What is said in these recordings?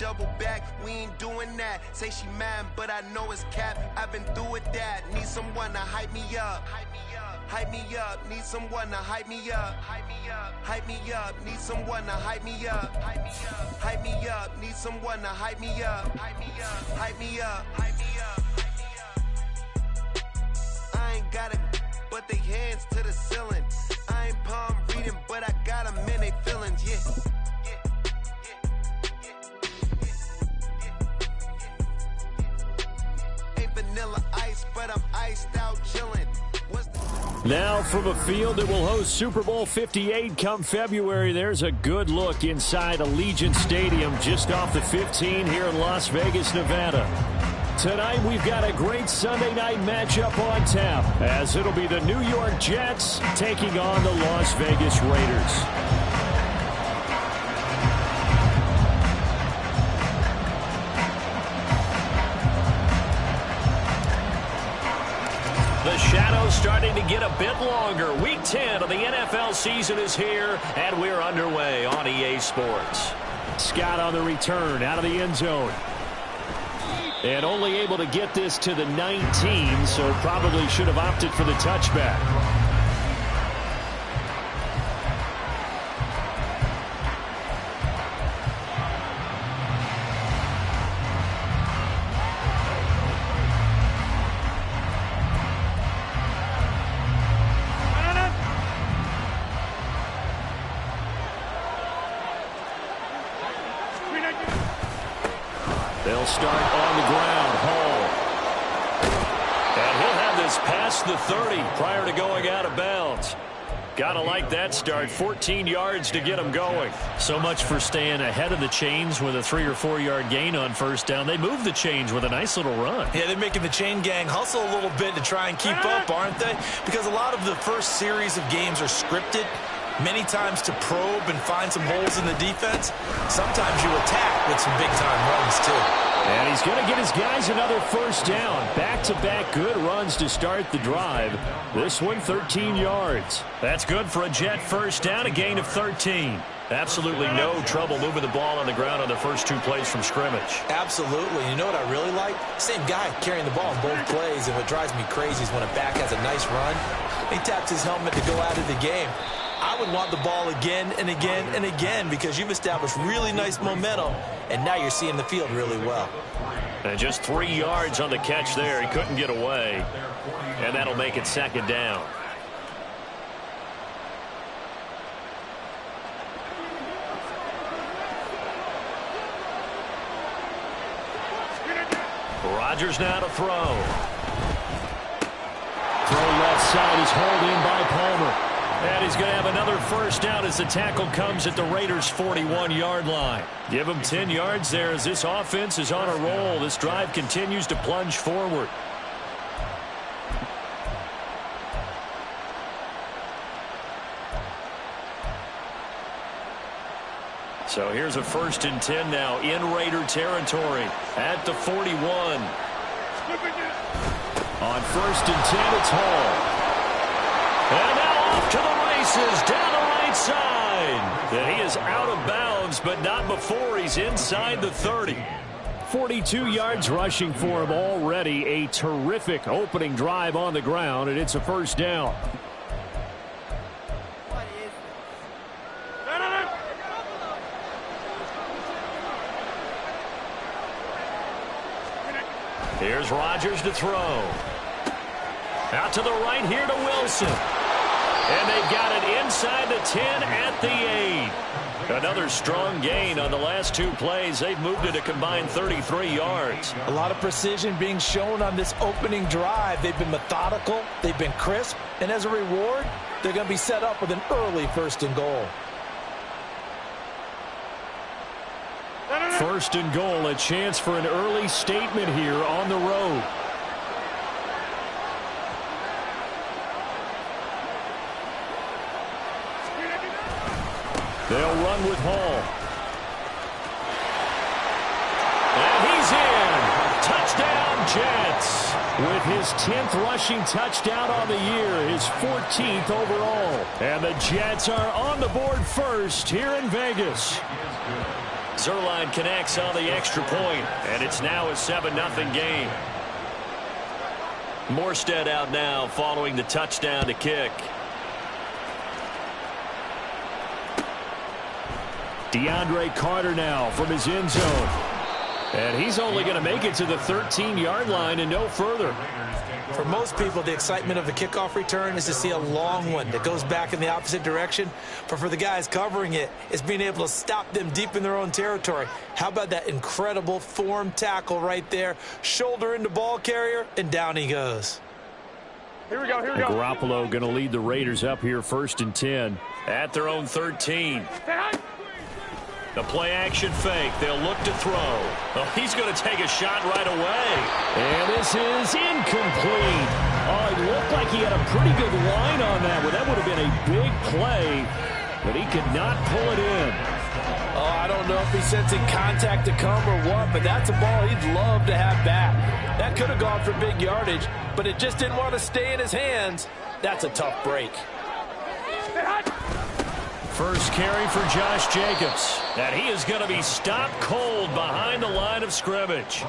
double back, we ain't doing that. Say she mad, but I know it's cap. I've been through with that. Need someone to hype me up. Hype me up, need someone to hype me up. Hype me up, need someone to hype me up. Hype me up, need someone to hype me up. Hype me up. I ain't got it, but they hands to the ceiling. I ain't palm reading, but I got them in they feelings, yeah. Ain't vanilla ice, but I'm iced out chilling. Now from a field that will host Super Bowl 58 come February, there's a good look inside Allegiant Stadium just off the 15 here in Las Vegas, Nevada. Tonight we've got a great Sunday night matchup on tap as it'll be the New York Jets taking on the Las Vegas Raiders. The shadow's starting to get a bit longer. Week 10 of the NFL season is here, and we're underway on EA Sports. Scott on the return out of the end zone. And only able to get this to the 19, so probably should have opted for the touchback. They'll start on the ground. Hall. And he'll have this past the 30 prior to going out of bounds. Gotta like that start. 14 yards to get him going. So much for staying ahead of the chains with a 3 or 4 yard gain on first down. They moved the chains with a nice little run. Yeah, they're making the chain gang hustle a little bit to try and keep up, aren't they? Because a lot of the first series of games are scripted. Many times to probe and find some holes in the defense. Sometimes you attack with some big-time runs, too. And he's going to get his guys another first down. Back-to-back good runs to start the drive. This one, 13 yards. That's good for a Jet first down, a gain of 13. Absolutely no trouble moving the ball on the ground on the first 2 plays from scrimmage. Absolutely. You know what I really like? Same guy carrying the ball in both plays, and what drives me crazy is when a back has a nice run, he taps his helmet to go out of the game. I would want the ball again and again and again because you've established really nice momentum, and now you're seeing the field really well. And just 3 yards on the catch there. He couldn't get away. And that'll make it second down. Rodgers now to throw. Throw left side is hauled in by Palmer. And he's going to have another first down as the tackle comes at the Raiders' 41-yard line. Give him 10 yards there as this offense is on a roll. This drive continues to plunge forward. So here's a 1st and 10 now in Raider territory at the 41. On 1st and 10, it's Hall. And now off to the races down the right side. And he is out of bounds, but not before he's inside the 30. 42 yards rushing for him already. A terrific opening drive on the ground, and it's a first down. Here's Rodgers to throw. Out to the right here to Wilson. And they've got it inside the 10 at the 8. Another strong gain on the last 2 plays. They've moved it a combined 33 yards. A lot of precision being shown on this opening drive. They've been methodical. They've been crisp. And as a reward, they're going to be set up with an early 1st and goal. 1st and goal, a chance for an early statement here on the road. They'll run with Hall. And he's in. Touchdown, Jets. With his 10th rushing touchdown on the year, his 14th overall. And the Jets are on the board first here in Vegas. Zuerlein connects on the extra point, and it's now a 7-0 game. Morstead out now following the touchdown to kick. DeAndre Carter now from his end zone. And he's only going to make it to the 13-yard line and no further. For most people, the excitement of a kickoff return is to see a long one that goes back in the opposite direction. But for the guys covering it, it's being able to stop them deep in their own territory. How about that incredible form tackle right there? Shoulder into ball carrier, and down he goes. Here we go. Garoppolo going to lead the Raiders up here 1st and 10 at their own 13. The play-action fake. They'll look to throw. Oh, he's going to take a shot right away. And this is incomplete. Oh, it looked like he had a pretty good line on that one. That would have been a big play, but he could not pull it in. Oh, I don't know if he's sensing contact to come or what, but that's a ball he'd love to have back. That could have gone for big yardage, but it just didn't want to stay in his hands. That's a tough break. First carry for Josh Jacobs. And he is going to be stopped cold behind the line of scrimmage.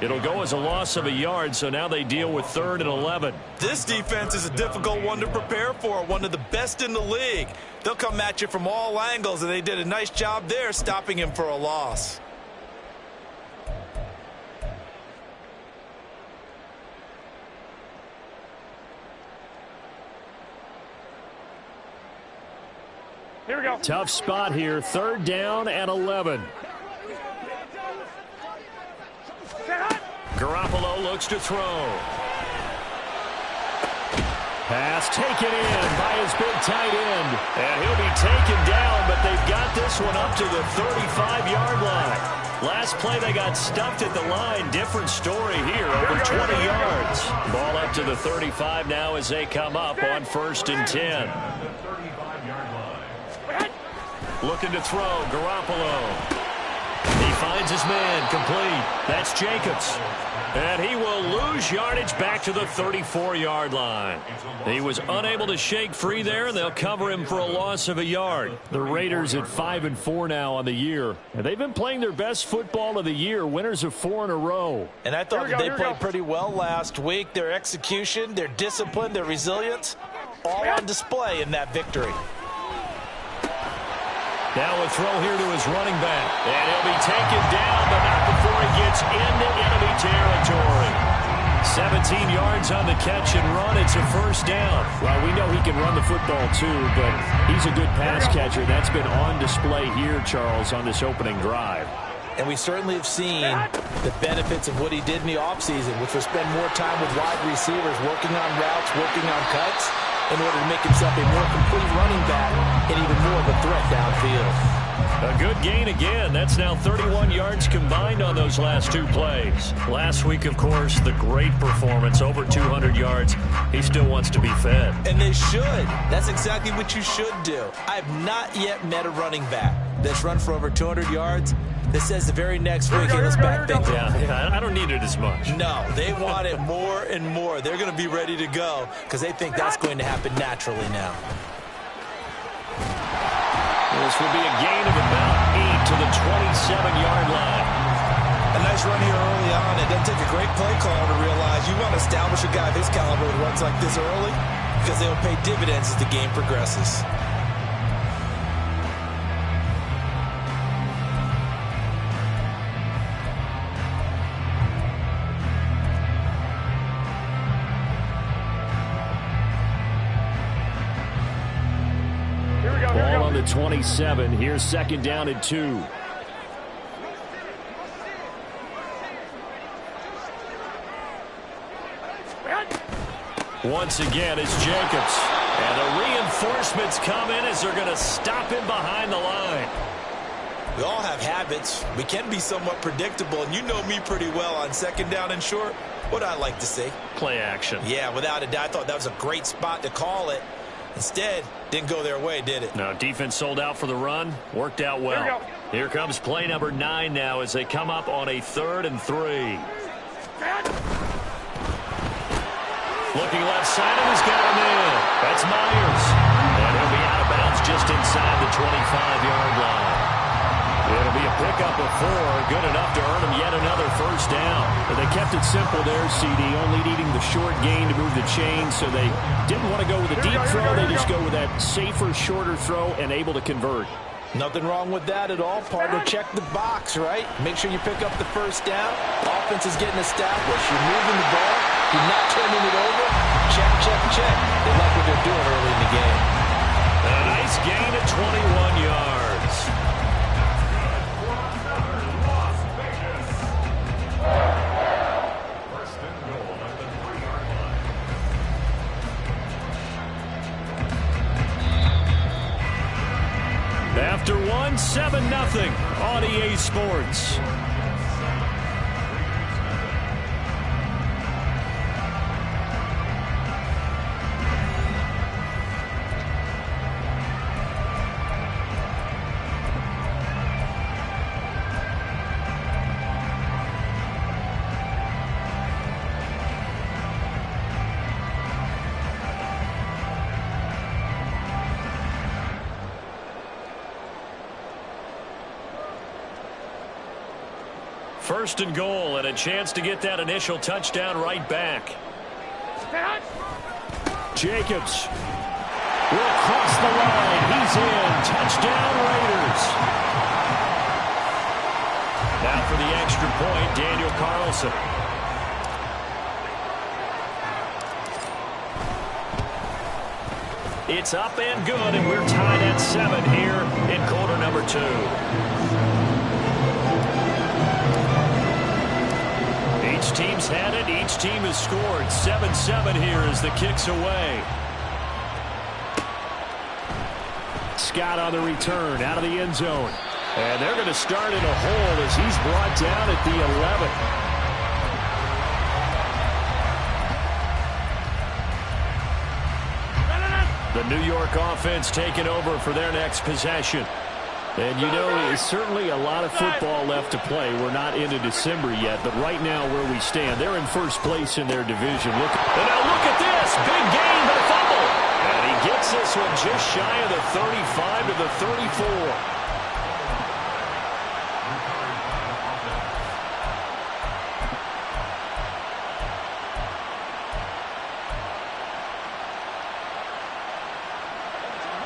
It'll go as a loss of a yard, so now they deal with 3rd and 11. This defense is a difficult one to prepare for, one of the best in the league. They'll come at you from all angles, and they did a nice job there stopping him for a loss. Here we go. Tough spot here. 3rd down and 11. Garoppolo looks to throw. Pass taken in by his big tight end. And he'll be taken down, but they've got this one up to the 35-yard line. Last play they got stuffed at the line. Different story here, over 20 yards. Ball up to the 35 now as they come up on 1st and 10. Looking to throw, Garoppolo. He finds his man, complete. That's Jacobs. And he will lose yardage back to the 34-yard line. He was unable to shake free there, and they'll cover him for a loss of a yard. The Raiders at 5-4 now on the year. And they've been playing their best football of the year, winners of 4 in a row. And I thought they played pretty well last week. Their execution, their discipline, their resilience, all on display in that victory. Now a throw here to his running back. And he'll be taken down, but not before he gets into enemy territory. 17 yards on the catch and run. It's a 1st down. Well, we know he can run the football too, but he's a good pass catcher. That's been on display here, Charles, on this opening drive. And we certainly have seen the benefits of what he did in the offseason, which was spend more time with wide receivers, working on routes, working on cuts, in order to make himself a more complete running back and even more of a threat downfield. A good gain again. That's now 31 yards combined on those last 2 plays. Last week, of course, the great performance, over 200 yards. He still wants to be fed. And they should. That's exactly what you should do. I've not yet met a running back that's run for over 200 yards that says the very next week, hey, let's back things up. Yeah, I don't need it as much. No, they want it more and more. They're going to be ready to go because they think that's going to happen naturally now. This will be a gain of about 8 to the 27-yard line. A nice run here early on. It doesn't take a great play caller to realize you want to establish a guy of his caliber who runs like this early because they will pay dividends as the game progresses. Ball on the 27. Here's 2nd down and 2. Once again, it's Jacobs. And the reinforcements come in as they're going to stop him behind the line. We all have habits. We can be somewhat predictable, and you know me pretty well on 2nd down and short. What I like to see. Play action. Yeah, without a doubt. I thought that was a great spot to call it. Instead, didn't go their way, did it? No, defense sold out for the run. Worked out well. Here comes play number 9 now as they come up on a 3rd and 3. Looking left side, and he's got him in. That's Myers. And he'll be out of bounds just inside the 25-yard line. It'll be a pickup of 4, good enough to earn them yet another first down. But they kept it simple there, CD, only needing the short gain to move the chain, so they didn't want to go with a deep throw. They just go with that safer, shorter throw and able to convert. Nothing wrong with that at all. Partner, check the box, right? Make sure you pick up the first down. Offense is getting established. You're moving the ball. You're not turning it over. Check, check, check. They like what they're doing early in the game. A nice gain of 21 yards. After 1, 7-0 on EA Sports. First and goal, and a chance to get that initial touchdown right back. Jacobs will cross the line. He's in. Touchdown, Raiders. Now for the extra point, Daniel Carlson. It's up and good, and we're tied at 7 here in quarter number 2. Each team's had it. Each team has scored. 7-7 here as the kick's away. Scott on the return out of the end zone. And they're going to start in a hole as he's brought down at the 11. The New York offense taking over for their next possession. And, you know, there's certainly a lot of football left to play. We're not into December yet, but right now where we stand, they're in first place in their division. And now look at this. Big gain, but a fumble. And he gets this one just shy of the 35 to the 34.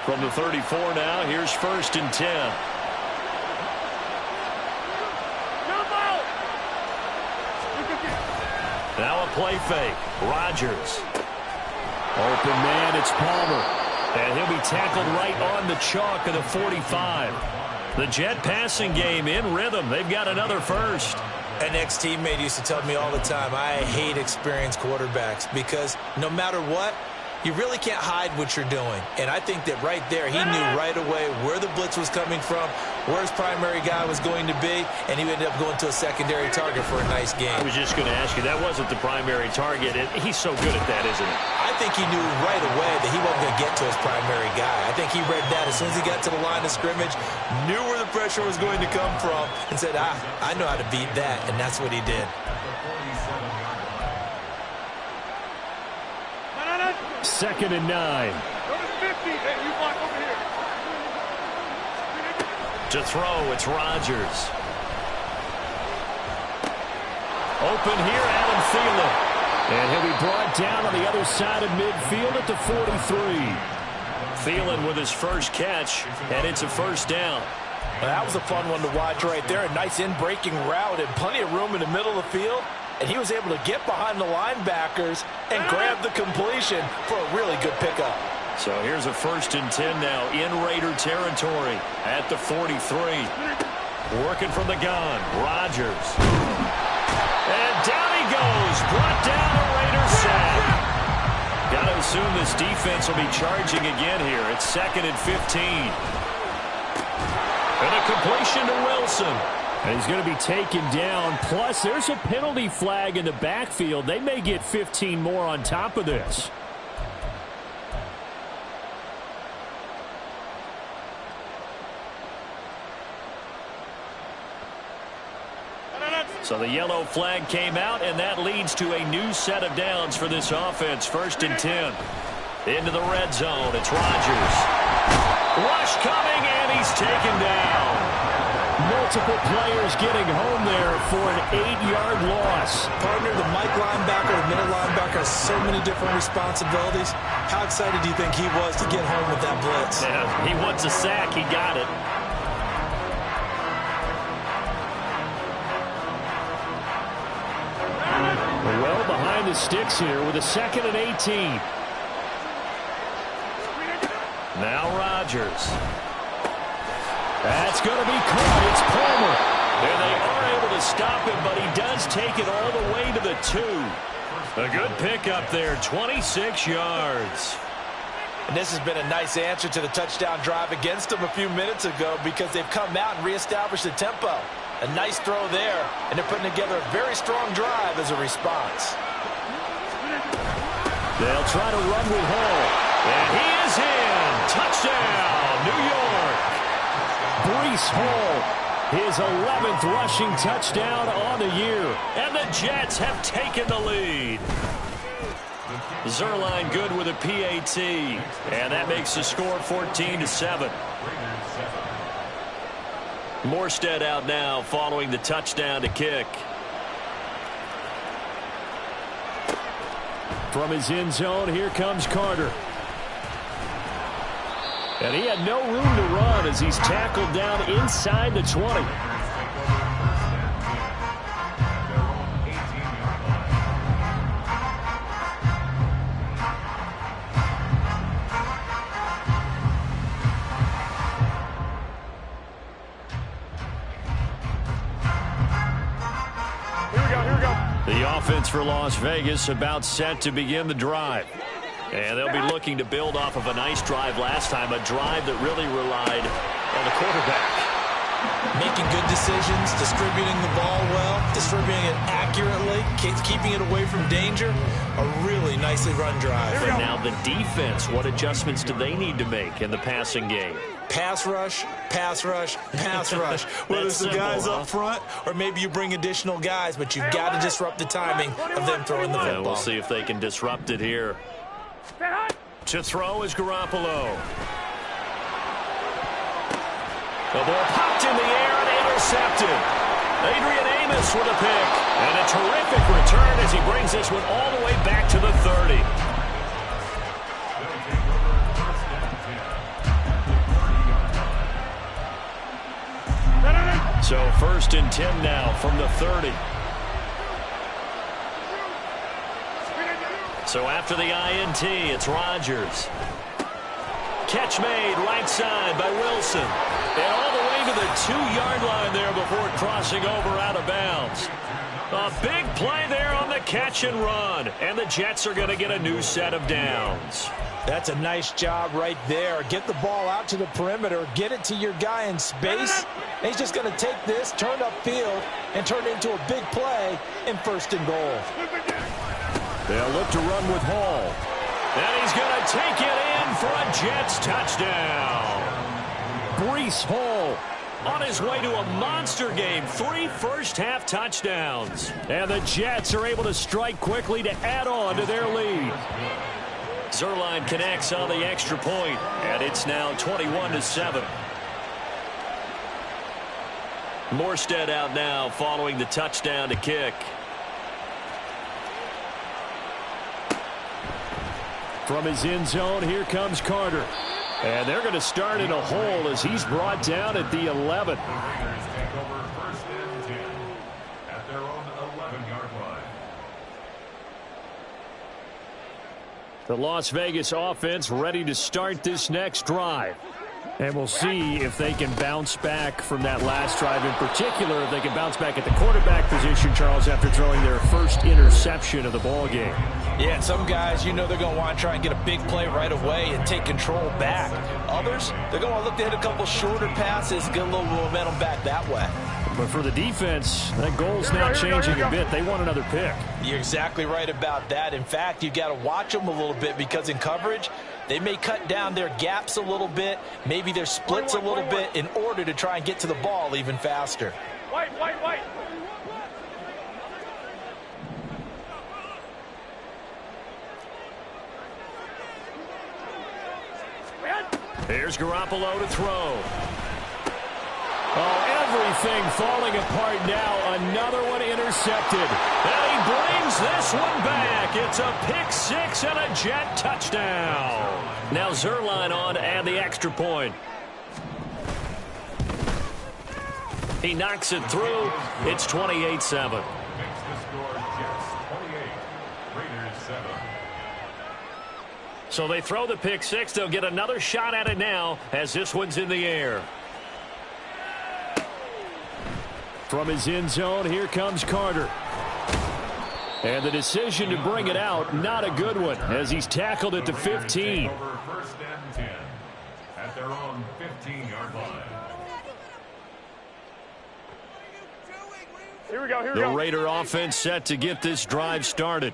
From the 34 now, here's first and 10. Now a play fake. Rodgers. Open man, it's Palmer. And he'll be tackled right on the chalk of the 45. The Jet passing game in rhythm. They've got another first. An ex-teammate used to tell me all the time, I hate experienced quarterbacks because no matter what, you really can't hide what you're doing. And I think that right there, he knew right away where the blitz was coming from, where his primary guy was going to be, and he ended up going to a secondary target for a nice game. I was just going to ask you, that wasn't the primary target. And he's so good at that, isn't he? I think he knew right away that he wasn't going to get to his primary guy. I think he read that as soon as he got to the line of scrimmage, knew where the pressure was going to come from, and said, I know how to beat that, and that's what he did. Second and 9. To throw, it's Rodgers. Open here, Adam Thielen. And he'll be brought down on the other side of midfield at the 43. Thielen with his first catch, and it's a first down. Well, that was a fun one to watch right there. A nice in-breaking route and plenty of room in the middle of the field. And he was able to get behind the linebackers and grab the completion for a really good pickup. So here's a first and 10 now in Raider territory at the 43. Working from the gun, Rodgers. And down he goes, brought down a Raider sack. Got to assume this defense will be charging again here. It's 2nd and 15. And a completion to Wilson. And he's going to be taken down. Plus, there's a penalty flag in the backfield. They may get 15 more on top of this. So the yellow flag came out, and that leads to a new set of downs for this offense. 1st and 10. Into the red zone. It's Rodgers. Rush coming, and he's taken down. Multiple players getting home there for an 8-yard loss. Partner, the Mike linebacker, the middle linebacker has so many different responsibilities. How excited do you think he was to get home with that blitz? Yeah, he wants a sack. He got it. Well behind the sticks here with a 2nd and 18. Now Rodgers. That's going to be caught. It's Palmer. And they are able to stop him, but he does take it all the way to the 2. A good pickup there, 26 yards. And this has been a nice answer to the touchdown drive against them a few minutes ago because they've come out and reestablished the tempo. A nice throw there, and they're putting together a very strong drive as a response. They'll try to run with Hall. And he is in. Touchdown, New York. Breece Hall, his 11th rushing touchdown on the year. And the Jets have taken the lead. Zuerlein good with a PAT. And that makes the score 14-7. Morstead out now following the touchdown to kick. From his end zone, here comes Carter. And he had no room to run as he's tackled down inside the 20. The offense for Las Vegas about set to begin the drive. And they'll be looking to build off of a nice drive last time, a drive that really relied on the quarterback. Making good decisions, distributing the ball well, distributing it accurately, keeping it away from danger. A really nicely run drive. And now the defense, what adjustments do they need to make in the passing game? Pass rush, pass rush, pass rush. Whether it's the guys up front or maybe you bring additional guys, but you've got to disrupt the timing of them throwing the football. Yeah, we'll see if they can disrupt it here. To throw is Garoppolo. The ball popped in the air and intercepted. Adrian Amos with a pick. And a terrific return as he brings this one all the way back to the 30. So 1st and 10 now from the 30. So after the INT, it's Rodgers. Catch made right side by Wilson. And all the way to the 2-yard line there before crossing over out of bounds. A big play there on the catch and run. And the Jets are going to get a new set of downs. That's a nice job right there. Get the ball out to the perimeter. Get it to your guy in space. And he's just going to take this, turn upfield, and turn it into a big play in 1st and goal. They'll look to run with Hall. And he's going to take it in for a Jets touchdown. Breece Hall on his way to a monster game. 3 first-half touchdowns. And the Jets are able to strike quickly to add on to their lead. Zuerlein connects on the extra point, and it's now 21-7. Morstead out now following the touchdown to kick. From his end zone, here comes Carter. And they're going to start in a hole as he's brought down at the 11. The Las Vegas offense ready to start this next drive. And we'll see if they can bounce back from that last drive. In particular, if they can bounce back at the quarterback position, Charles, after throwing their first interception of the ball game. Yeah, and some guys, you know they're going to want to try and get a big play right away and take control back. Others, they're going to look to hit a couple shorter passes, get a little momentum back that way. But for the defense, that goal's now changing a bit. They want another pick. You're exactly right about that. In fact, you've got to watch them a little bit because in coverage, they may cut down their gaps a little bit, maybe their splits a little bit in order to try and get to the ball even faster. White. Here's Garoppolo to throw. Oh, everything falling apart now. Another one intercepted. And he brings this one back. It's a pick six and a Jet touchdown. Now Zuerlein on to add the extra point. He knocks it through. It's 28-7. So they throw the pick six. They'll get another shot at it now as this one's in the air. From his end zone, here comes Carter. And the decision to bring it out, not a good one, as he's tackled at the 15. First and 10 at their own 15-yard line. Here we go, here we The go. Raider offense set to get this drive started.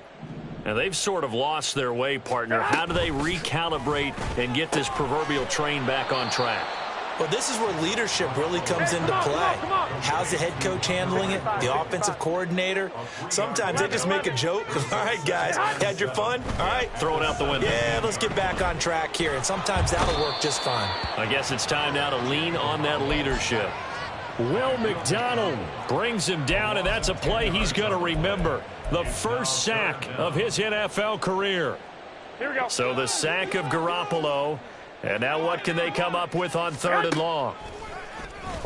And they've sort of lost their way, partner. How do they recalibrate and get this proverbial train back on track? Well, this is where leadership really comes into play. How's the head coach handling it? The offensive coordinator? Sometimes they just make a joke. All right, guys, had your fun? All right. Throw it out the window. Yeah, let's get back on track here. And sometimes that'll work just fine. I guess it's time now to lean on that leadership. Will McDonald brings him down, and that's a play he's going to remember. The first sack of his NFL career. Here we go. So the sack of Garoppolo. And now what can they come up with on 3rd and long?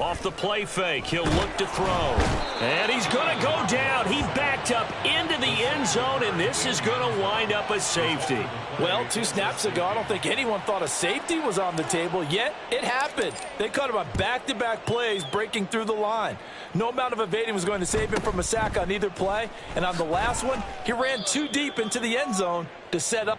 Off the play fake, he'll look to throw. And he's going to go down. He backed up into the end zone, and this is going to wind up a safety. Well, 2 snaps ago, I don't think anyone thought a safety was on the table, yet it happened. They caught him on back-to-back plays breaking through the line. No amount of evading was going to save him from a sack on either play. And on the last one, he ran too deep into the end zone to set up.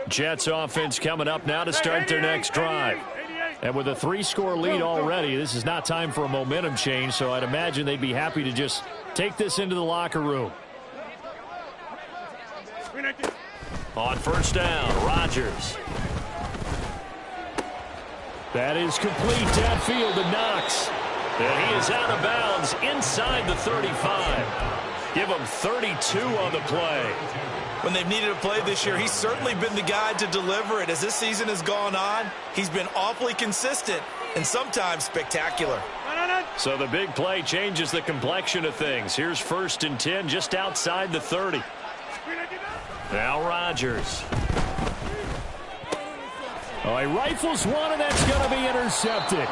Jets offense coming up now to start their next drive. And with a 3-score lead already, this is not time for a momentum change, so I'd imagine they'd be happy to just take this into the locker room. On 1st down, Rodgers. That is complete downfield to Knox. And he is out of bounds inside the 35. Give him 32 on the play. When they've needed a play this year, he's certainly been the guy to deliver it. As this season has gone on, he's been awfully consistent and sometimes spectacular. So the big play changes the complexion of things. Here's 1st and 10 just outside the 30. Now Rodgers. Oh, he rifles one, and that's going to be intercepted.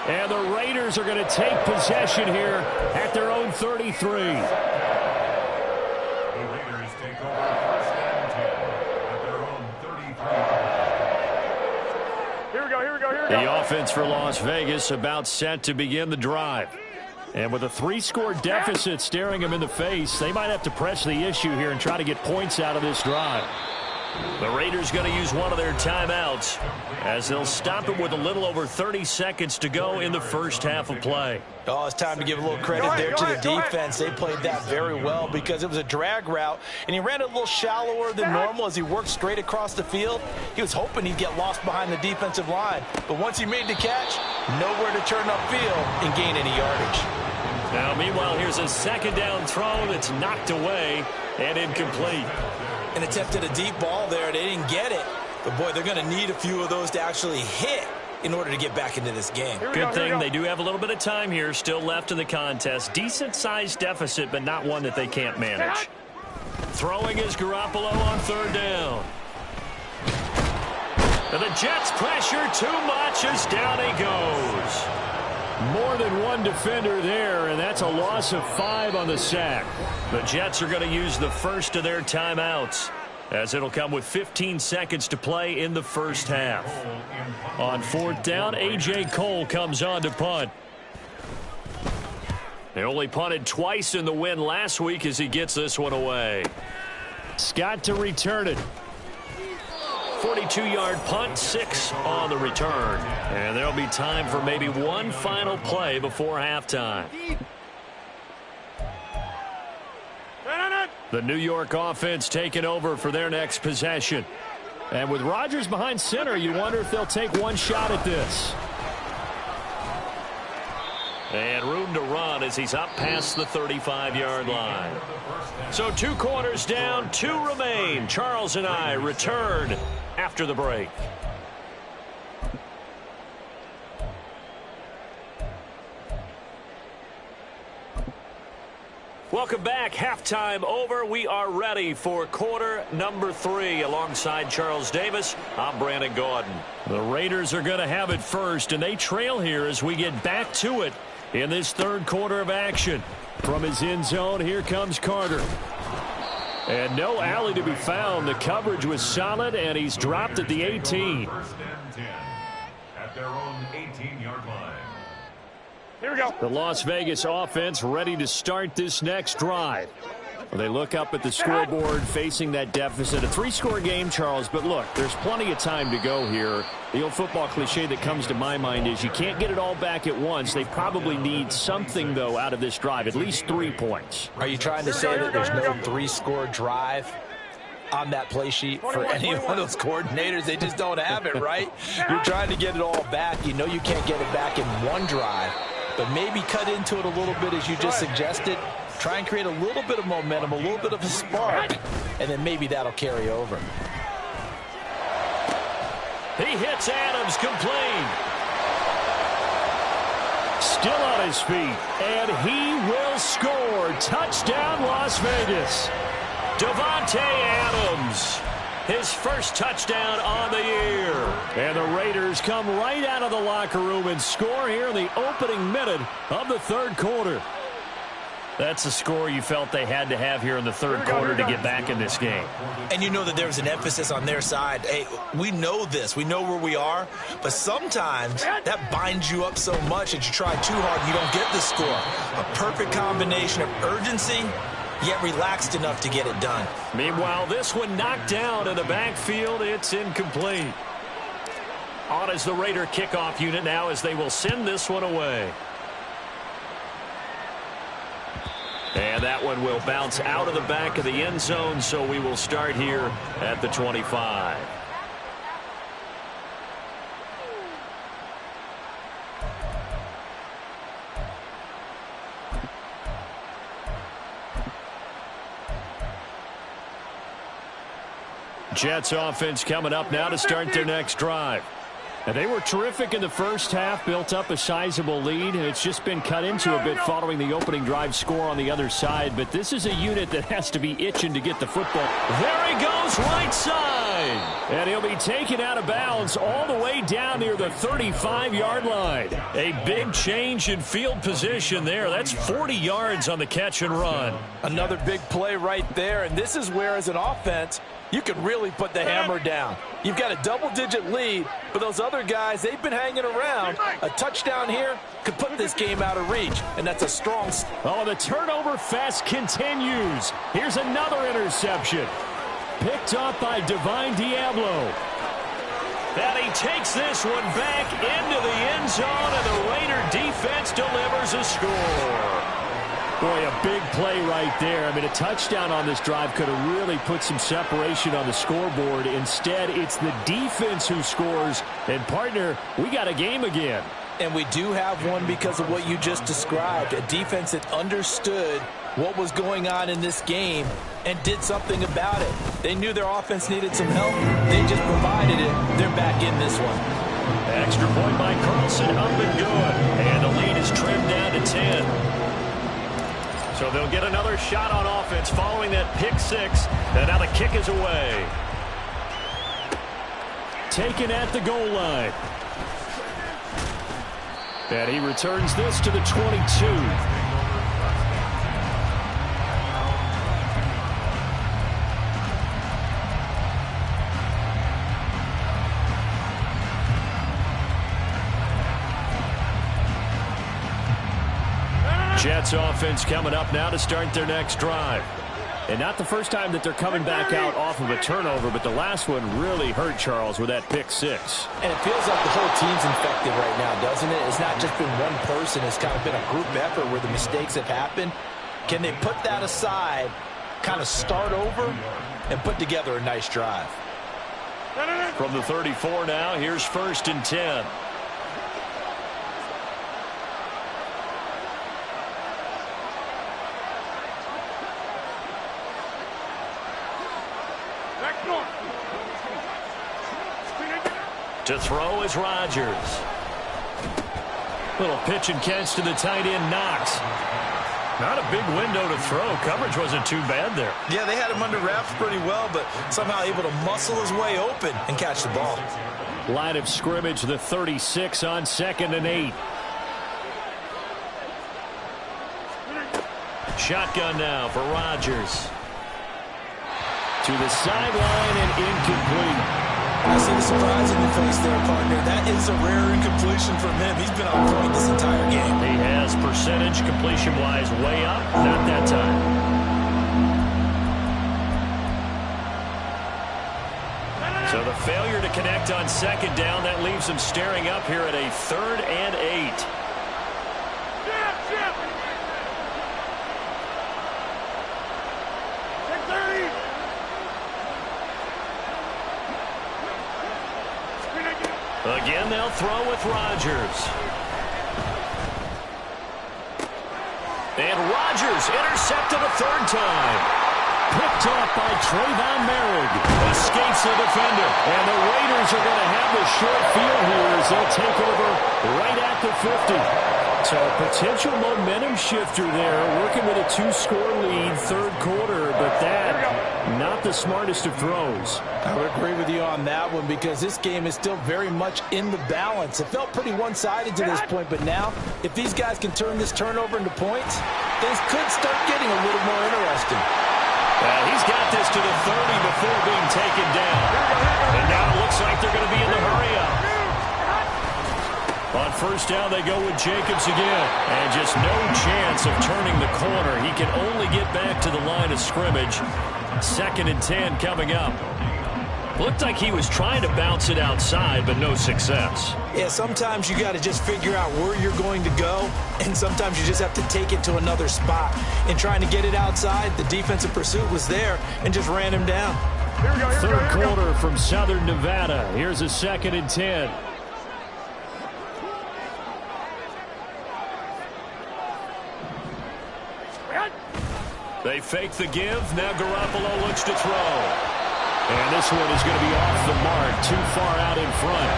And the Raiders are going to take possession here at their own 33. The offense for Las Vegas about set to begin the drive. And with a 3-score deficit staring them in the face, they might have to press the issue here and try to get points out of this drive. The Raiders going to use one of their timeouts as they'll stop it with a little over 30 seconds to go in the first half of play. Oh, it's time to give a little credit there to the defense. They played that very well because it was a drag route, and he ran it a little shallower than normal as he worked straight across the field. He was hoping he'd get lost behind the defensive line, but once he made the catch, nowhere to turn upfield and gain any yardage. Now, meanwhile, here's a 2nd down throw that's knocked away and incomplete. An attempt at a deep ball there. They didn't get it. But, boy, they're going to need a few of those to actually hit in order to get back into this game. Good thing they do have a little bit of time here still left in the contest. Decent-sized deficit, but not one that they can't manage. Throwing is Garoppolo on 3rd down. And the Jets pressure too much as down he goes. More than one defender there, and that's a loss of 5 on the sack. The Jets are going to use the first of their timeouts. as it'll come with 15 seconds to play in the first half. On fourth down, A.J. Cole comes on to punt. They only punted twice in the win last week as he gets this one away. Scott to return it. 42-yard punt, 6 on the return. And there'll be time for maybe one final play before halftime. The New York offense taking over for their next possession. And with Rodgers behind center, you wonder if they'll take one shot at this. And room to run as he's up past the 35-yard line. So 2 quarters down, 2 remain. Charles and I return after the break. Welcome back. Halftime over. We are ready for quarter number 3. Alongside Charles Davis, I'm Brandon Gaudin. The Raiders are going to have it first, and they trail here as we get back to it in this third quarter of action. From his end zone, here comes Carter. And no alley to be found. The coverage was solid, and he's dropped at the 18. First and 10 at their own 18-yard line. Here we go. The Las Vegas offense ready to start this next drive. Well, they look up at the scoreboard facing that deficit. A 3-score game, Charles, but look, there's plenty of time to go here. The old football cliche that comes to my mind is you can't get it all back at once. They probably need something, though, out of this drive, at least 3 points. Are you trying to say that there's no 3-score drive on that play sheet for any one of those coordinators? They just don't have it, right? You're trying to get it all back. You know you can't get it back in one drive, but maybe cut into it a little bit as you just suggested. Try and create a little bit of momentum, a little bit of a spark, and then maybe that'll carry over. He hits Adams, complete. Still on his feet, and he will score. Touchdown, Las Vegas. Davante Adams, his first touchdown on the year. And the Raiders come right out of the locker room and score here in the opening minute of the third quarter. That's the score you felt they had to have here in the third quarter to get back in this game. And you know that there was an emphasis on their side. Hey, we know this. We know where we are. But sometimes that binds you up so much that you try too hard, you don't get the score. A perfect combination of urgency, yet relaxed enough to get it done. Meanwhile, this one knocked down in the backfield. It's incomplete. On is the Raider kickoff unit now as they will send this one away. And that one will bounce out of the back of the end zone, so we will start here at the 25. Jets offense coming up now to start their next drive. And they were terrific in the first half, built up a sizable lead, and it's just been cut into a bit following the opening drive score on the other side. But this is a unit that has to be itching to get the football. There he goes, right side. And he'll be taken out of bounds all the way down near the 35-yard line. A big change in field position there. That's 40 yards on the catch and run. Another big play right there, and this is where, as an offense, you could really put the hammer down. You've got a double-digit lead, but those other guys, they've been hanging around. A touchdown here could put this game out of reach, and that's a strong... Oh, the turnover fest continues. Here's another interception. Picked up by Divine Diablo. And he takes this one back into the end zone, and the Raider defense delivers a score. Boy, a big play right there. I mean, a touchdown on this drive could have really put some separation on the scoreboard. Instead, it's the defense who scores. And, partner, we got a game again. And we do have one because of what you just described. A defense that understood what was going on in this game and did something about it. They knew their offense needed some help. They just provided it. They're back in this one. Extra point by Carlson, up and good. And the lead is trimmed down to 10. So they'll get another shot on offense following that pick six. And now the kick is away. Taken at the goal line. And he returns this to the 22. Jets offense coming up now to start their next drive. And not the first time that they're coming back out off of a turnover, but the last one really hurt Charles with that pick six. And it feels like the whole team's infected right now, doesn't it? It's not just been one person. It's kind of been a group effort where the mistakes have happened. Can they put that aside, kind of start over, and put together a nice drive? From the 34 now, here's 1st and 10. To throw is Rodgers. Little pitch and catch to the tight end, Knox. Not a big window to throw. Coverage wasn't too bad there. Yeah, they had him under wraps pretty well, but somehow able to muscle his way open and catch the ball. Line of scrimmage, the 36 on 2nd and 8. Shotgun now for Rodgers. To the sideline and incomplete. I see the surprise in your face there, partner. That is a rare incompletion from him. He's been on point this entire game. He has percentage completion-wise way up. Not that time. So the failure to connect on 2nd down, that leaves him staring up here at a 3rd and 8. Again, they'll throw with Rodgers. And Rodgers intercepted a 3rd time. Picked off by Trayvon Merrick. Escapes the defender. And the Raiders are going to have the short field here as they'll take over right at the 50. So a potential momentum shifter there, working with a 2-score lead, 3rd quarter, but that not the smartest of throws. I would agree with you on that one because this game is still very much in the balance. It felt pretty one-sided to this point, but now if these guys can turn this turnover into points, things could start getting a little more interesting. He's got this to the 30 before being taken down. And now it looks like they're going to be in the hurry-up. On 1st down, they go with Jacobs again. And just no chance of turning the corner. He can only get back to the line of scrimmage. 2nd and 10 coming up. Looked like he was trying to bounce it outside, but no success. Yeah, sometimes you got to just figure out where you're going to go, and sometimes you just have to take it to another spot. In trying to get it outside, the defensive pursuit was there and just ran him down. Third quarter from Southern Nevada. Here's a 2nd and 10. They fake the give. Now Garoppolo looks to throw. And this one is going to be off the mark. Too far out in front.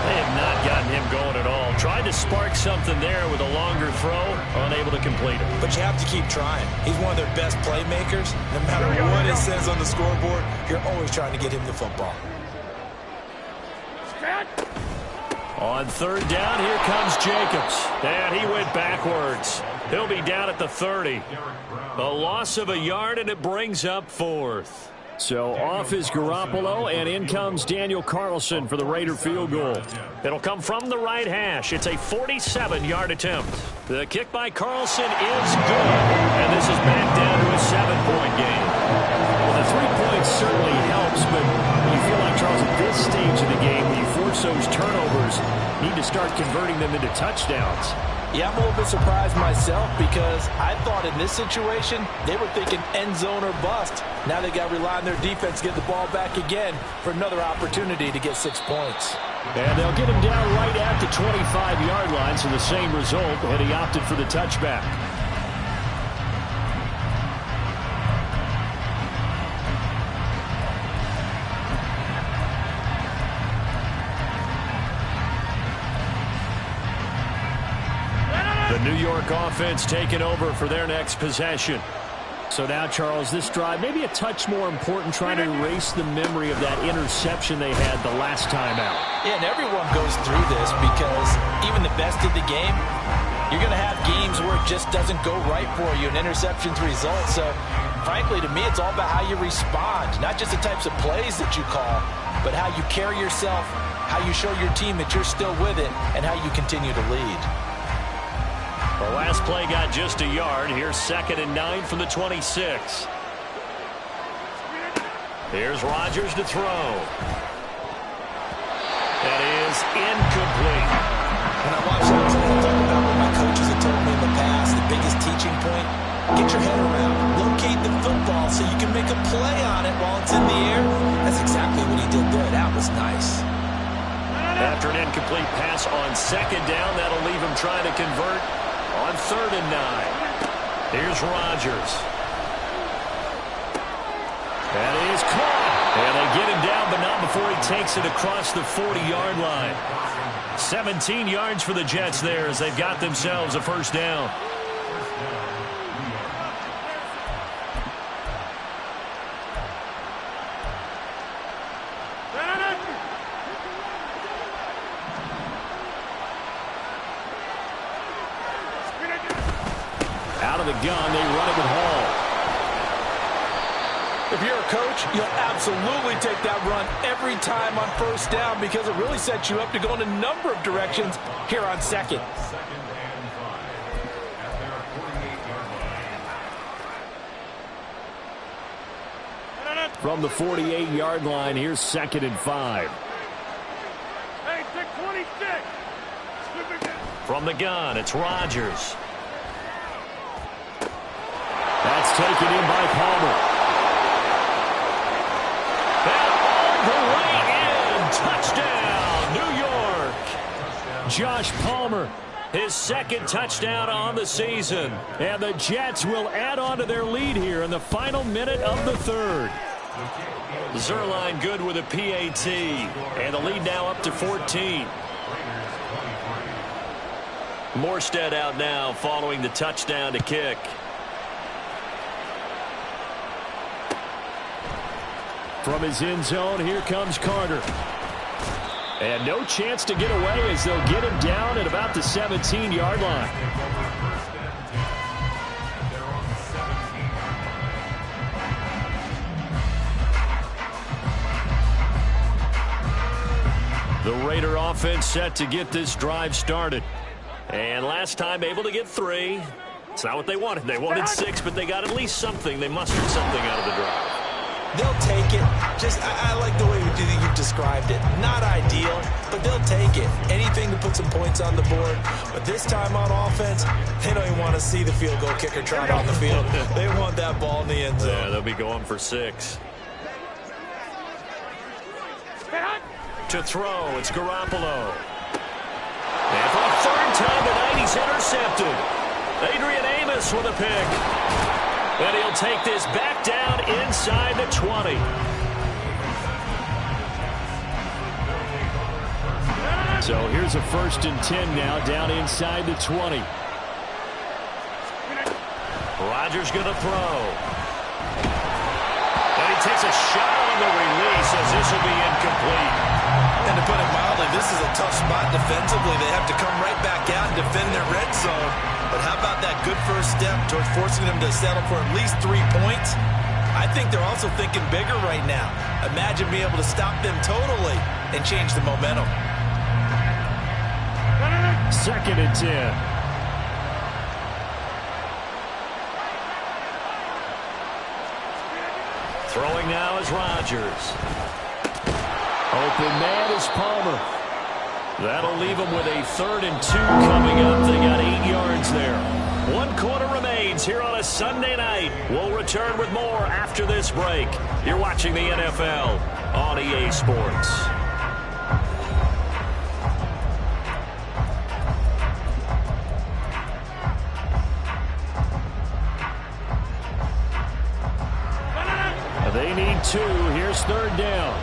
They have not gotten him going at all. Tried to spark something there with a longer throw. Unable to complete it. But you have to keep trying. He's one of their best playmakers. No matter what it says on the scoreboard, you're always trying to get him the football. On 3rd down, here comes Jacobs. And he went backwards. He'll be down at the 30. A loss of a yard, and it brings up 4th. So off is Garoppolo, and in comes Daniel Carlson for the Raider field goal. It'll come from the right hash. It's a 47-yard attempt. The kick by Carlson is good, and this is back down to a 7-point game. Well, the 3 points certainly helps, but you feel like, Charles, at this stage of the game, when you force those turnovers, need to start converting them into touchdowns. Yeah, I'm a little bit surprised myself because I thought in this situation they were thinking end zone or bust. Now they got to rely on their defense to get the ball back again for another opportunity to get 6 points. And they'll get him down right at the 25-yard line, so the same result, and he opted for the touchback. The New York offense taking over for their next possession. So now, Charles, this drive maybe a touch more important, trying to erase the memory of that interception they had the last time out. Yeah, and everyone goes through this because even the best of the game, you're going to have games where it just doesn't go right for you, and interceptions result. So, frankly, to me, it's all about how you respond, not just the types of plays that you call, but how you carry yourself, how you show your team that you're still with it, and how you continue to lead. The last play got just a yard. Here's 2nd and 9 from the 26. Here's Rodgers to throw. That is incomplete. When I watch that play, I thought about what my coaches have told me in the past. The biggest teaching point, get your head around, locate the football so you can make a play on it while it's in the air. That's exactly what he did there. That was nice. After an incomplete pass on 2nd down, that'll leave him trying to convert on 3rd and 9. Here's Rodgers. That is caught. And they get him down, but not before he takes it across the 40-yard line. 17 yards for the Jets there as they've got themselves a first down. Out of the gun, they run it with Hall. If you're a coach, you'll absolutely take that run every time on first down because it really sets you up to go in a number of directions here on 2nd. From the 48-yard line, here's 2nd and 5. Hey, 26. From the gun, it's Rodgers. That's taken in by Palmer. Touchdown, New York. Josh Palmer, his 2nd touchdown on the season. And the Jets will add on to their lead here in the final minute of the 3rd. Zuerlein good with a PAT. And the lead now up to 14. Morstead out now following the touchdown to kick. From his end zone, here comes Carter. And no chance to get away as they'll get him down at about the 17-yard line. The Raider offense set to get this drive started. And last time able to get 3. It's not what they wanted. They wanted 6, but they got at least something. They mustered something out of the drive. They'll take it. I like the way you've described it. Not ideal, but they'll take it. Anything to put some points on the board. But this time on offense, they don't even want to see the field goal kicker trot on the field. They want that ball in the end zone. Yeah, they'll be going for 6. To throw, it's Garoppolo. And for the 3rd time tonight, he's intercepted. Adrian Amos with a pick. And he'll take this back down inside the 20. So here's a 1st and 10 now down inside the 20. Rodgers going to throw. And he takes a shot on the release as this will be incomplete. And to put it mildly, this is a tough spot defensively. They have to come right back out and defend their red zone. But how about that good first step towards forcing them to settle for at least 3 points? I think they're also thinking bigger right now. Imagine being able to stop them totally and change the momentum. 2nd and 10. Throwing now is Rodgers. Open man is Palmer. That'll leave them with a 3rd and 2 coming up. They got 8 yards there. 1 quarter remains here on a Sunday night. We'll return with more after this break. You're watching the NFL on EA Sports. They need 2. Here's 3rd down.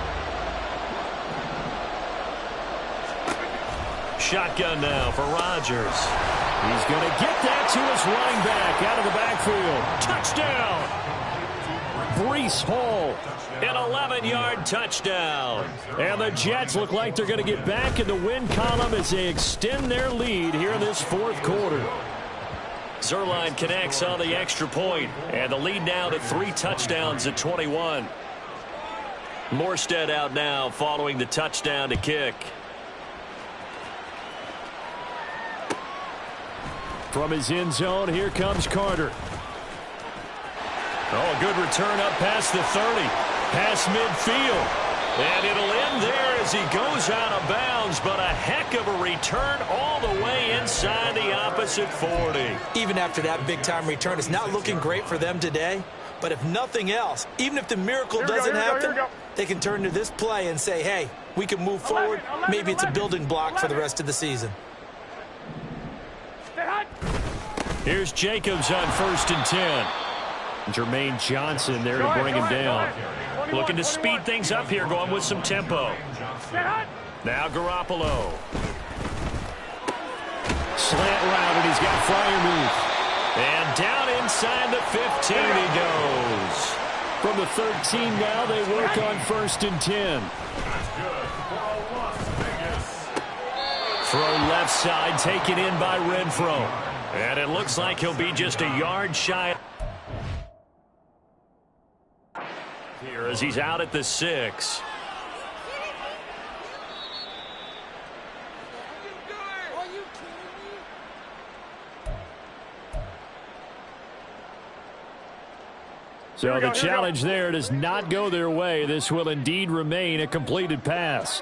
Shotgun now for Rodgers. He's going to get that to his running back out of the backfield. Touchdown! Breece Hall, an 11-yard touchdown. And the Jets look like they're going to get back in the win column as they extend their lead here in this 4th quarter. Zuerlein connects on the extra point, and the lead now to 3 touchdowns at 21. Morstead out now following the touchdown to kick. From his end zone, here comes Carter. Oh, a good return up past the 30. Past midfield. And it'll end there as he goes out of bounds, but a heck of a return all the way inside the opposite 40. Even after that big-time return, it's not looking great for them today. But if nothing else, even if the miracle doesn't happen, they can turn to this play and say, hey, we can move forward. Maybe it's a building block for the rest of the season. Here's Jacobs on 1st and 10. Jermaine Johnson there to bring him down. Looking to speed things up here, going with some tempo. Now Garoppolo. Slant route, and he's got Freiermuth. And down inside the 15 he goes. From the 13 now, they work on 1st and 10. Throw left side, taken in by Renfro. And it looks like he'll be just a yard shy here as he's out at the 6. So the challenge there does not go their way. This will indeed remain a completed pass.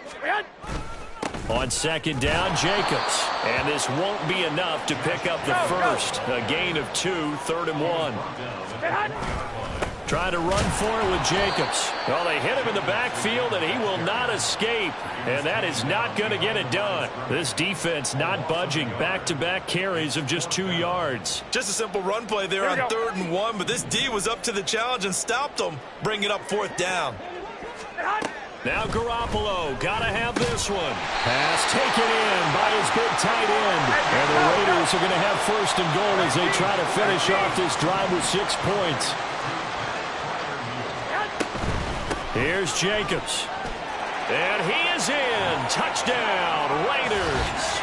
On 2nd down, Jacobs. And this won't be enough to pick up the first. A gain of 2, 3rd and 1. Trying to run for it with Jacobs. Well, they hit him in the backfield, and he will not escape. And that is not going to get it done. This defense not budging. Back-to-back carries of just 2 yards. Just a simple run play there on 3rd and 1, but this D was up to the challenge and stopped them, bringing up 4th down. Now Garoppolo, gotta have this one. Pass taken in by his big tight end. And the Raiders are going to have 1st and goal as they try to finish off this drive with 6 points. Here's Jacobs. And he is in. Touchdown, Raiders.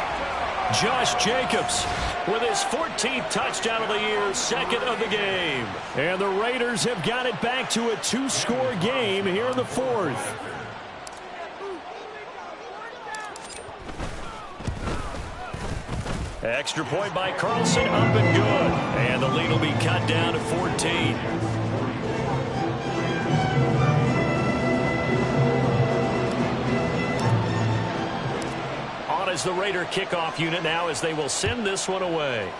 Josh Jacobs with his 14th touchdown of the year, 2nd of the game. And the Raiders have got it back to a 2-score game here in the 4th. Extra point by Carlson, up and good. And the lead will be cut down to 14. On is the Raider kickoff unit now as they will send this one away.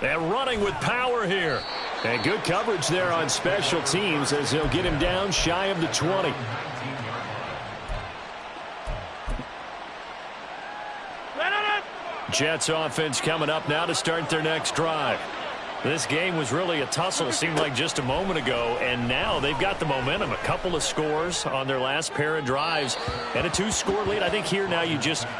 And running with power here. And good coverage there on special teams as they'll get him down shy of the 20. Jets offense coming up now to start their next drive. This game was really a tussle, seemed like just a moment ago, and now they've got the momentum. A couple of scores on their last pair of drives and a 2-score lead. I think here now you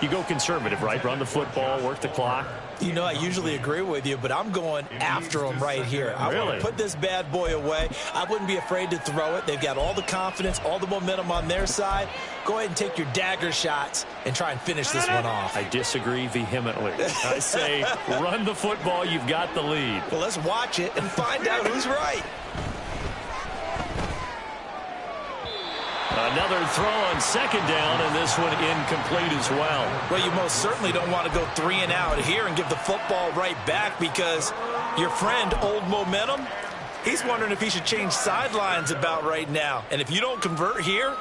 go conservative, right? Run the football, work the clock. You know, I usually agree with you, but I'm going after them right here. I want to put this bad boy away. I wouldn't be afraid to throw it. They've got all the confidence, all the momentum on their side. Go ahead and take your dagger shots and try and finish this one off. I disagree vehemently. I say run the football. You've got the lead. Well, let's watch it and find out who's right. Another throw on 2nd down, and this one incomplete as well. Well, you most certainly don't want to go 3 and out here and give the football right back because your friend, Old Momentum, he's wondering if he should change sidelines about right now. And if you don't convert here,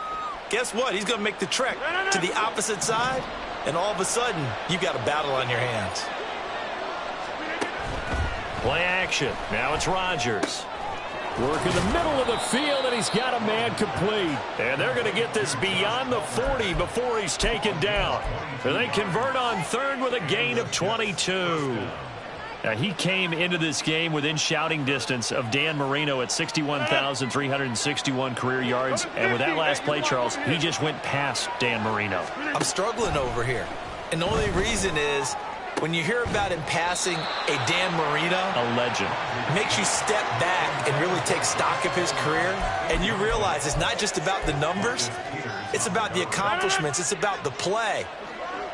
guess what? He's going to make the trek to the opposite side, and all of a sudden, you've got a battle on your hands. Play action. Now it's Rodgers. Work in the middle of the field, and he's got a man complete. And they're going to get this beyond the 40 before he's taken down. And they convert on 3rd with a gain of 22. Now, he came into this game within shouting distance of Dan Marino at 61,361 career yards. And with that last play, Charles, he just went past Dan Marino. I'm struggling over here. And the only reason is when you hear about him passing a Dan Marino, a legend, makes you step back and really take stock of his career. And you realize it's not just about the numbers. It's about the accomplishments. It's about the play.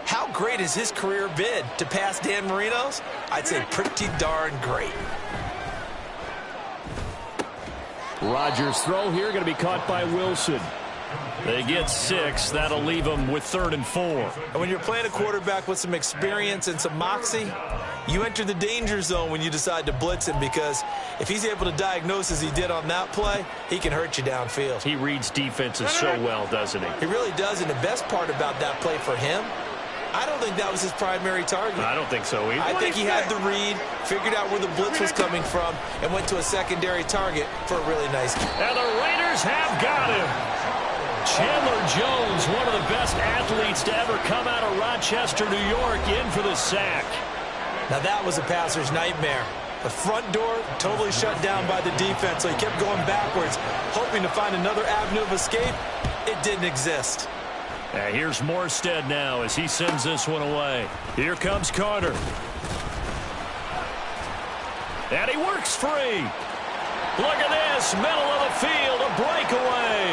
How great has his career been to pass Dan Marino's? I'd say pretty darn great. Rodgers' throw here going to be caught by Wilson. They get 6. That'll leave them with 3rd and 4. And when you're playing a quarterback with some experience and some moxie, you enter the danger zone when you decide to blitz him, because if he's able to diagnose as he did on that play, he can hurt you downfield. He reads defenses so well, doesn't he? He really does, and the best part about that play for him, I don't think that was his primary target. I don't think so either. I think he had the read, figured out where the blitz was coming from, and went to a secondary target for a really nice kick. And the Raiders have got him. Chandler Jones, one of the best athletes to ever come out of Rochester, New York, in for the sack. Now that was a passer's nightmare. The front door totally shut down by the defense, so he kept going backwards, hoping to find another avenue of escape. It didn't exist. Here's Morstead now as he sends this one away. Here comes Carter. And he works free. Look at this, middle of the field, a breakaway.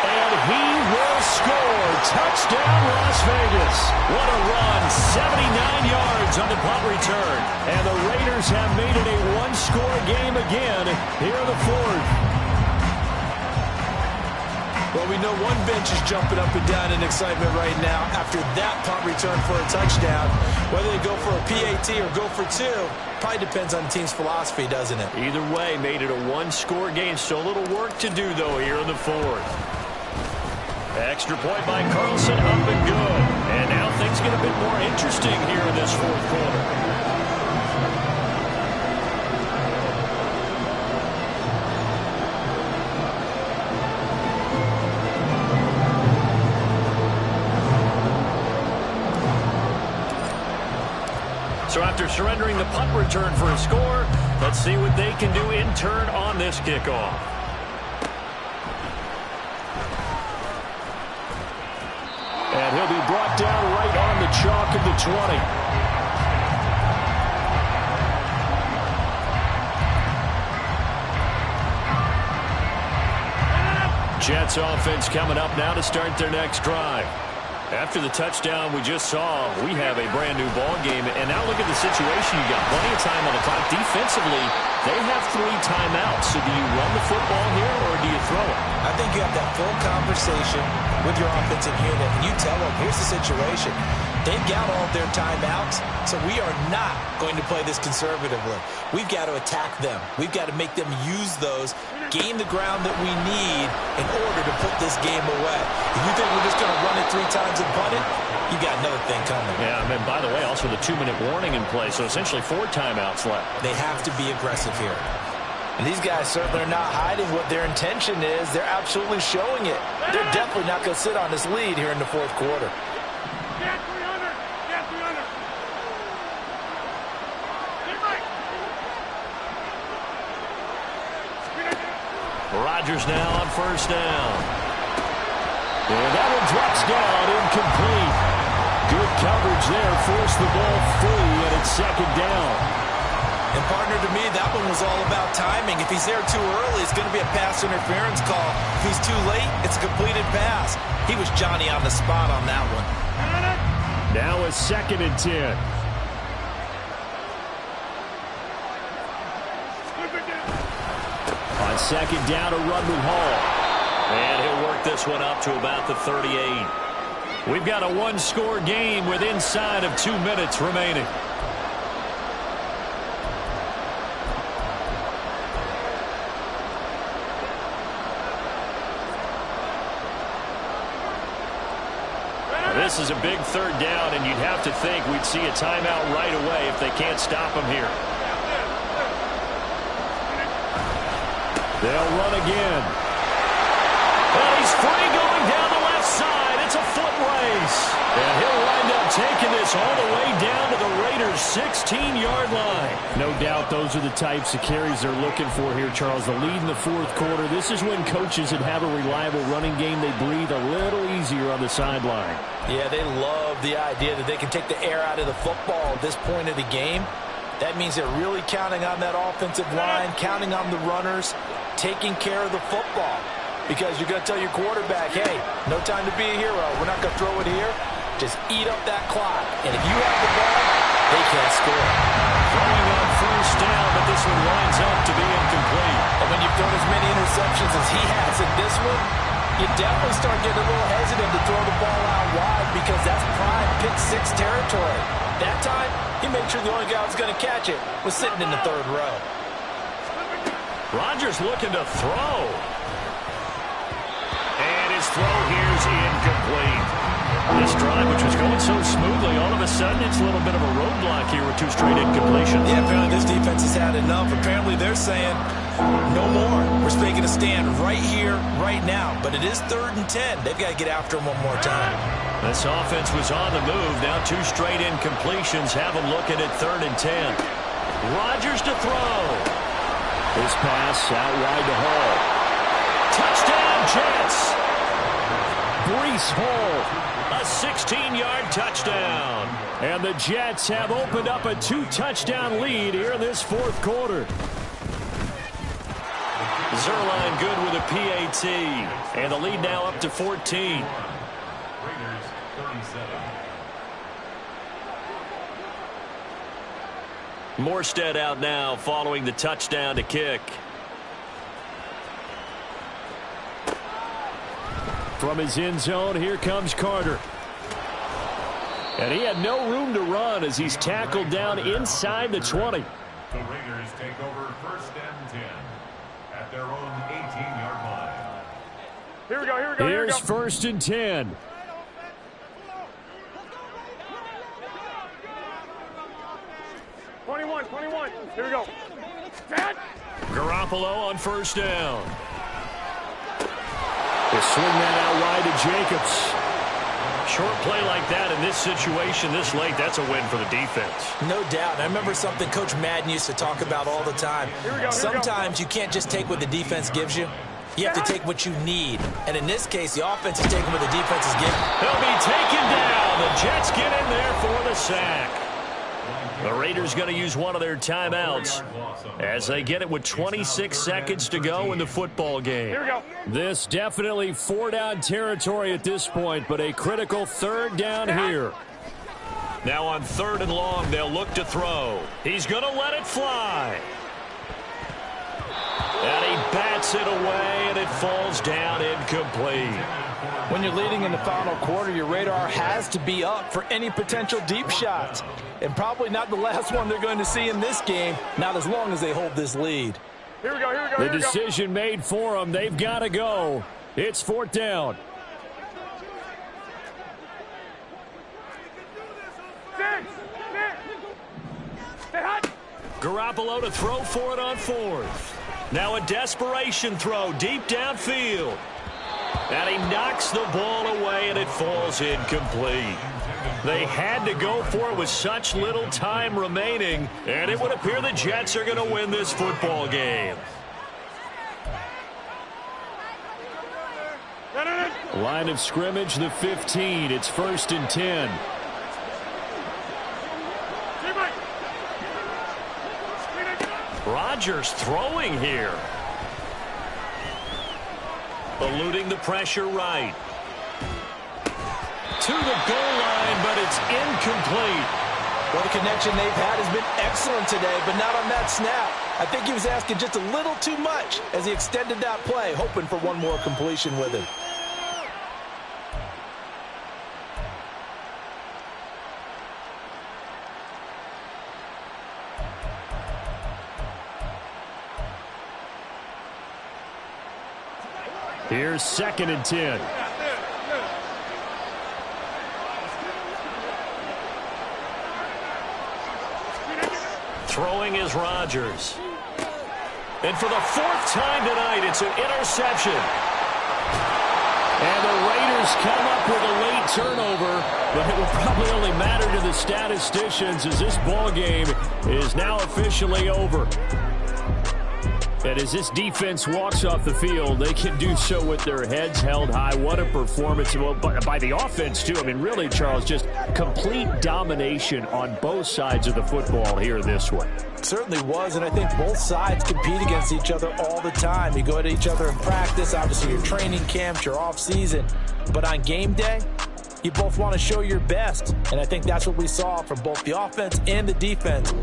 And he will score. Touchdown, Las Vegas. What a run. 79 yards on the punt return. And the Raiders have made it a one-score game again here in the 4th. Well, we know one bench is jumping up and down in excitement right now after that punt return for a touchdown. Whether they go for a PAT or go for 2 probably depends on the team's philosophy, doesn't it? Either way, made it a one-score game. Still a little work to do, though, here in the 4th. Extra point by Carlson, up and good. And now things get a bit more interesting here in this 4th quarter. So after surrendering the punt return for a score, let's see what they can do in turn on this kickoff. And he'll be brought down right on the chalk of the 20. Jets offense coming up now to start their next drive. After the touchdown we just saw, we have a brand-new ball game. And now look at the situation. You got plenty of time on the clock. Defensively, they have 3 timeouts. So do you run the football here or do you throw it? I think you have that full conversation with your offensive unit, and you tell them, here's the situation. They've got all of their timeouts, so we are not going to play this conservatively. We've got to attack them. We've got to make them use those, gain the ground that we need in order to put this game away. If you think we're just going to run it 3 times and punt it, you got another thing coming. Yeah, I mean, by the way, also the 2-minute warning in play, so essentially 4 timeouts left. They have to be aggressive here. And these guys certainly are not hiding what their intention is. They're absolutely showing it. They're definitely not going to sit on this lead here in the 4th quarter. Get 300! Get 300! Get right! Rodgers now on 1st down. And that one drops down, incomplete. Good coverage there, forced the ball free, and it's 2nd down. And partner, to me, that one was all about timing. If he's there too early, it's going to be a pass interference call. If he's too late, it's a completed pass. He was Johnny on the spot on that one. Now a 2nd and 10. On 2nd down, a run with Hall. And he'll work this one up to about the 38. We've got a one-score game with inside of 2 minutes remaining. This is a big 3rd down, and you'd have to think we'd see a timeout right away if they can't stop him here. They'll run again. And he's free going down the left side. It's a foot race. And he'll wind up taking this all the way down to the Raiders' 16-yard line. No doubt those are the types of carries they're looking for here, Charles. The lead in the 4th quarter. This is when coaches that have a reliable running game, they breathe a little easier on the sideline. Yeah, they love the idea that they can take the air out of the football at this point of the game. That means they're really counting on that offensive line, counting on the runners, taking care of the football. Because you're going to tell your quarterback, hey, no time to be a hero. We're not going to throw it here. Just eat up that clock. And if you have the ball, they can't score. Throwing on 1st down, but this this one winds up to be incomplete. And when you've thrown as many interceptions as he has in this one, you definitely start getting a little hesitant to throw the ball out wide because that's prime pick-6 territory. That time, he made sure the only guy who was going to catch it was sitting in the third row. Rodgers looking to throw. And his throw here's incomplete. This drive, which was going so smoothly, all of a sudden it's a little bit of a roadblock here with 2 straight incompletions. Yeah, apparently this defense has had enough. Apparently they're saying, no more. We're making a stand right here, right now. But it is 3rd and 10. They've got to get after him one more time. This offense was on the move. Now 2 straight incompletions have them looking at 3rd and 10. Rodgers to throw. This pass out wide to Hall. Touchdown, Jets. Breece Hall. A 16-yard touchdown. And the Jets have opened up a 2-touchdown lead here in this 4th quarter. Zuerlein good with a PAT. And the lead now up to 14. Raiders 37. Morstead out now following the touchdown to kick. From his end zone, here comes Carter. And he had no room to run as he's tackled down inside the 20. The Raiders take over 1st and 10 at their own 18-yard line. Here we go, here we go, Here's here we go. 1st and 10. Here we go. Set. Garoppolo on 1st down. They swing that out wide to Jacobs. Short play like that in this situation this late, that's a win for the defense. No doubt. I remember something Coach Madden used to talk about all the time. Sometimes you can't just take what the defense gives you. You have to take what you need. And in this case, the offense is taking what the defense is giving. They'll be taken down. The Jets get in there for the sack. The Raiders going to use one of their timeouts as they get it with 26 seconds to go in the football game. Here we go. This definitely 4-down territory at this point, but a critical 3rd down here. Now on 3rd and long, they'll look to throw. He's going to let it fly. And he bats it away, and it falls down incomplete. When you're leading in the final quarter, your radar has to be up for any potential deep shots. And probably not the last one they're going to see in this game, not as long as they hold this lead. Here we go, here we go, The decision made for them. They've got to go. It's 4th down. 6. Stay hot. Garoppolo to throw for it on 4th. Now a desperation throw deep downfield. And he knocks the ball away, and it falls incomplete. They had to go for it with such little time remaining, and it would appear the Jets are going to win this football game. Line of scrimmage, the 15. It's 1st and 10. Rodgers throwing here. Eluding the pressure right. To the goal line, but it's incomplete. Well, the connection they've had has been excellent today, but not on that snap. I think he was asking just a little too much as he extended that play, hoping for one more completion with him. Here's 2nd and 10. Throwing is Rodgers. And for the 4th time tonight, it's an interception. And the Raiders come up with a late turnover, but it will probably only matter to the statisticians as this ball game is now officially over. And as this defense walks off the field, they can do so with their heads held high. What a performance by the offense, too. I mean, really, Charles, just complete domination on both sides of the football here this one. It certainly was, and I think both sides compete against each other all the time. You go at each other in practice, obviously your training camps, your off-season. But on game day, you both want to show your best. And I think that's what we saw from both the offense and the defense.